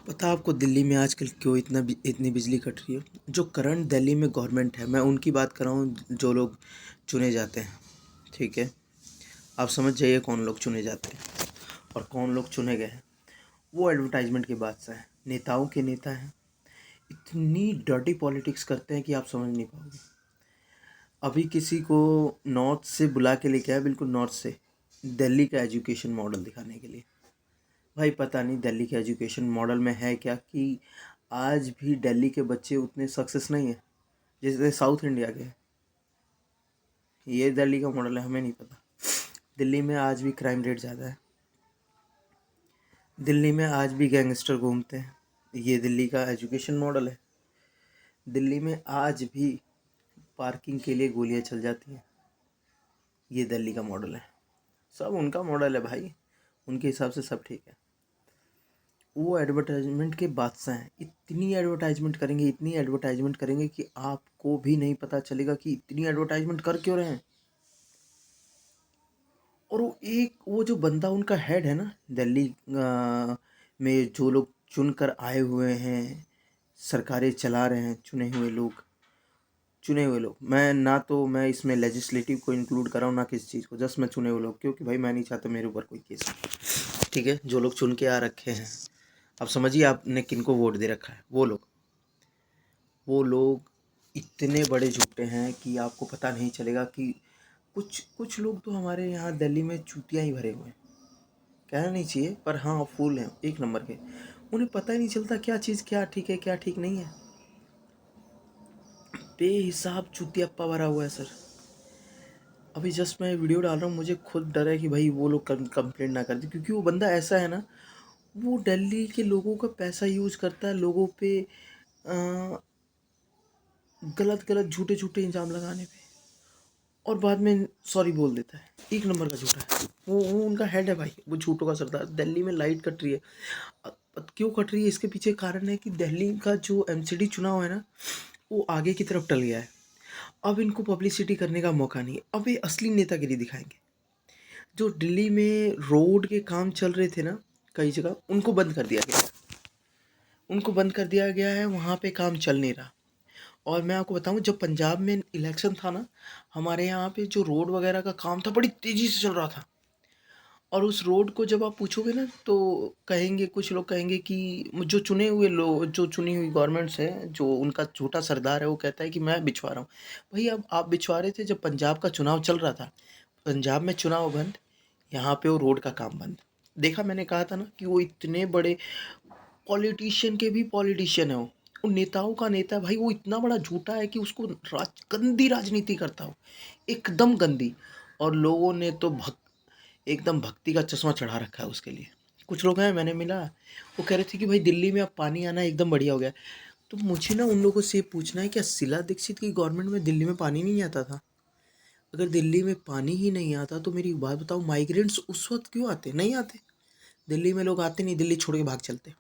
पता है आपको दिल्ली में आजकल क्यों इतनी बिजली कट रही है? जो करंट दिल्ली में गवर्नमेंट है, मैं उनकी बात कर रहा हूँ जो लोग चुने जाते हैं। ठीक है, आप समझ जाइए कौन लोग चुने जाते हैं और कौन लोग चुने गए हैं। वो एडवर्टाइजमेंट के बादशाह हैं, नेताओं के नेता हैं। इतनी डर्टी पॉलिटिक्स करते हैं कि आप समझ नहीं पाओगे। अभी किसी को नॉर्थ से बुला के लेके आया, बिल्कुल नॉर्थ से, दिल्ली का एजुकेशन मॉडल दिखाने के लिए। भाई पता नहीं दिल्ली के एजुकेशन मॉडल में है क्या कि आज भी दिल्ली के बच्चे उतने सक्सेस नहीं है जैसे साउथ इंडिया के। ये दिल्ली का मॉडल है, हमें नहीं पता। दिल्ली में आज भी क्राइम रेट ज़्यादा है, दिल्ली में आज भी गैंगस्टर घूमते हैं। ये दिल्ली का एजुकेशन मॉडल है। दिल्ली में आज भी पार्किंग के लिए गोलियां चल जाती हैं। ये दिल्ली का मॉडल है। सब उनका मॉडल है भाई, उनके हिसाब से सब ठीक है। वो एडवर्टाइजमेंट के बादशाह हैं। इतनी एडवर्टाइजमेंट करेंगे, इतनी एडवर्टाइजमेंट करेंगे कि आपको भी नहीं पता चलेगा कि इतनी एडवर्टाइजमेंट कर क्यों रहे हैं। और वो जो बंदा उनका हेड है ना दिल्ली में, जो लोग चुन कर आए हुए हैं, सरकारें चला रहे हैं, चुने हुए लोग। मैं इसमें लेजिस्लेटिव को इंक्लूड कर रहा हूँ, ना किसी चीज़ को, जस्ट मैं चुने हुए लोग, क्योंकि भाई मैं नहीं चाहता मेरे ऊपर कोई केस हो। ठीक है, जो लोग चुन के आ रखे हैं, अब समझिए आपने किनको वोट दे रखा है। वो लोग इतने बड़े झूठे हैं कि आपको पता नहीं चलेगा कि कुछ कुछ लोग तो हमारे यहाँ दिल्ली में चूतियाँ ही भरे हुए हैं। कहना नहीं चाहिए पर हाँ, फूल हैं एक नंबर के। उन्हें पता ही नहीं चलता क्या चीज़ क्या ठीक है क्या ठीक नहीं है। बेहिसाब चूतियाप्पा भरा हुआ है सर। अभी जस्ट मैं वीडियो डाल रहा हूँ, मुझे खुद डर है कि भाई वो लोग कंप्लेंट ना कर दे, क्योंकि वो बंदा ऐसा है ना, वो दिल्ली के लोगों का पैसा यूज करता है लोगों पे गलत गलत झूठे झूठे इल्ज़ाम लगाने पे, और बाद में सॉरी बोल देता है। एक नंबर का झूठा है वो उनका हेड है भाई, वो झूठों का सरदार। दिल्ली में लाइट कट रही है, क्यों कट रही है इसके पीछे कारण है कि दिल्ली का जो एमसीडी चुनाव है ना, वो आगे की तरफ टल गया है। अब इनको पब्लिसिटी करने का मौका नहीं है। अब ये असली नेतागिरी दिखाएंगे। जो दिल्ली में रोड के काम चल रहे थे ना कई जगह, उनको बंद कर दिया गया है, वहाँ पे काम चल नहीं रहा। और मैं आपको बताऊं, जब पंजाब में इलेक्शन था ना, हमारे यहाँ पे जो रोड वगैरह का काम था बड़ी तेज़ी से चल रहा था। और उस रोड को जब आप पूछोगे ना तो कहेंगे, कुछ लोग कहेंगे कि जो चुनी हुई गवर्नमेंट्स है, जो उनका छोटा सरदार है, वो कहता है कि मैं बिछवा रहा हूँ। भाई अब आप बिछवा रहे थे जब पंजाब का चुनाव चल रहा था। पंजाब में चुनाव बंद, यहाँ पे वो रोड का काम बंद। देखा, मैंने कहा था ना कि वो इतने बड़े पॉलिटिशियन के भी पॉलिटिशियन है वो नेताओं का नेता है भाई। वो इतना बड़ा झूठा है कि उसको गंदी राजनीति करता हो, एकदम गंदी। और लोगों ने तो एकदम भक्ति का चश्मा चढ़ा रखा है उसके लिए। कुछ लोग हैं, मैंने मिला, वो कह रहे थे कि भाई दिल्ली में अब पानी आना एकदम बढ़िया हो गया है। तो मुझे ना उन लोगों से ये पूछना है, क्या शीला दीक्षित की गवर्नमेंट में दिल्ली में पानी नहीं आता था? अगर दिल्ली में पानी ही नहीं आता तो मेरी एक बात बताओ, माइग्रेंट्स उस वक्त क्यों आते? नहीं आते। दिल्ली में लोग आते नहीं, दिल्ली छोड़ के भाग चलते।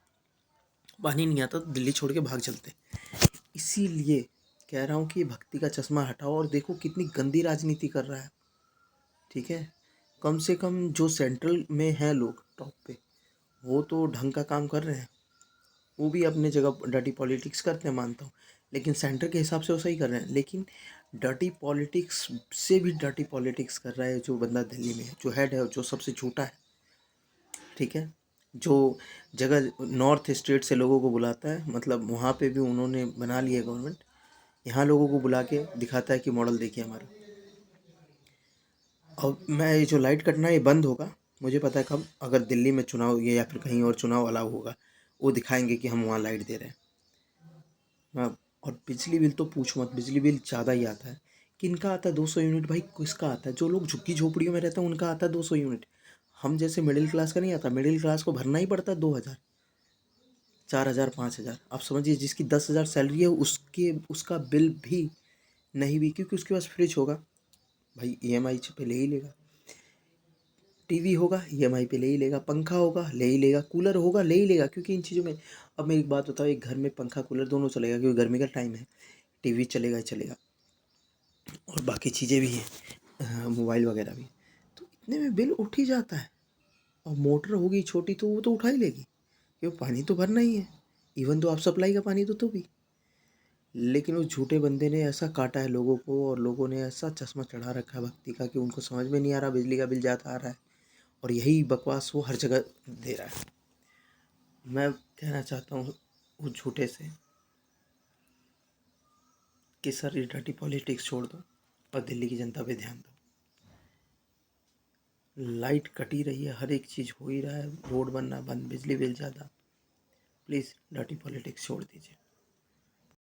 पानी नहीं आता तो दिल्ली छोड़ के भाग चलते। इसीलिए कह रहा हूँ कि भक्ति का चश्मा हटाओ और देखो कितनी गंदी राजनीति कर रहा है। ठीक है, कम से कम जो सेंट्रल में हैं लोग टॉप पे, वो तो ढंग का काम कर रहे हैं। वो भी अपने जगह डर्टी पॉलिटिक्स करते हैं, मानता हूँ, लेकिन सेंटर के हिसाब से वो सही कर रहे हैं। लेकिन डर्टी पॉलिटिक्स से भी डर्टी पॉलिटिक्स कर रहा है जो बंदा दिल्ली में है, जो हेड है, जो सबसे छोटा है। ठीक है, जो जगह नॉर्थ स्टेट से लोगों को बुलाता है, मतलब वहाँ पे भी उन्होंने बना लिया गवर्नमेंट, यहाँ लोगों को बुला के दिखाता है कि मॉडल देखिए हमारा। और मैं ये जो लाइट कटना ये बंद होगा, मुझे पता है कब, अगर दिल्ली में चुनाव ये या फिर कहीं और चुनाव अलाउ होगा, वो दिखाएंगे कि हम वहाँ लाइट दे रहे हैं। हाँ, और बिजली बिल तो पूछ मत, बिजली बिल ज़्यादा ही आता है। किनका आता है 200 यूनिट? भाई किसका आता है? जो लोग झुग्गी झोपड़ियों में रहते हैं उनका आता है 200 यूनिट। हम जैसे मिडिल क्लास का नहीं आता। मिडिल क्लास को भरना ही पड़ता है 2000, 4000, 5000। आप समझिए जिसकी 10,000 सैलरी है उसके उसका बिल भी नहीं भी, क्योंकि उसके पास फ्रिज होगा, भाई ईएमआई पे ले ही लेगा। टीवी होगा, ईएमआई पे ले ही लेगा। पंखा होगा, ले ही लेगा। कूलर होगा, ले ही लेगा, क्योंकि इन चीज़ों में, अब मैं एक बात बताओ, एक घर में पंखा कूलर दोनों चलेगा क्योंकि गर्मी का टाइम है। टीवी चलेगा ही चलेगा, और बाकी चीज़ें भी हैं, मोबाइल वगैरह भी। तो इतने में बिल उठ ही जाता है। और मोटर होगी छोटी तो वो तो उठा ही लेगी, कि वो पानी तो भरना ही है, इवन तो आप सप्लाई का पानी तो भी। लेकिन उस झूठे बंदे ने ऐसा काटा है लोगों को, और लोगों ने ऐसा चश्मा चढ़ा रखा है भक्ति का कि उनको समझ में नहीं आ रहा बिजली का बिल ज़्यादा आ रहा है, और यही बकवास वो हर जगह दे रहा है। मैं कहना चाहता हूँ उस झूठे से कि सर ये डर्टी पॉलिटिक्स छोड़ दो और दिल्ली की जनता पे ध्यान दो। लाइट कट ही रही है, हर एक चीज़ हो ही रहा है, रोड बनना बंद, बिजली बिल ज़्यादा। प्लीज़ डर्टी पॉलिटिक्स छोड़ दीजिए।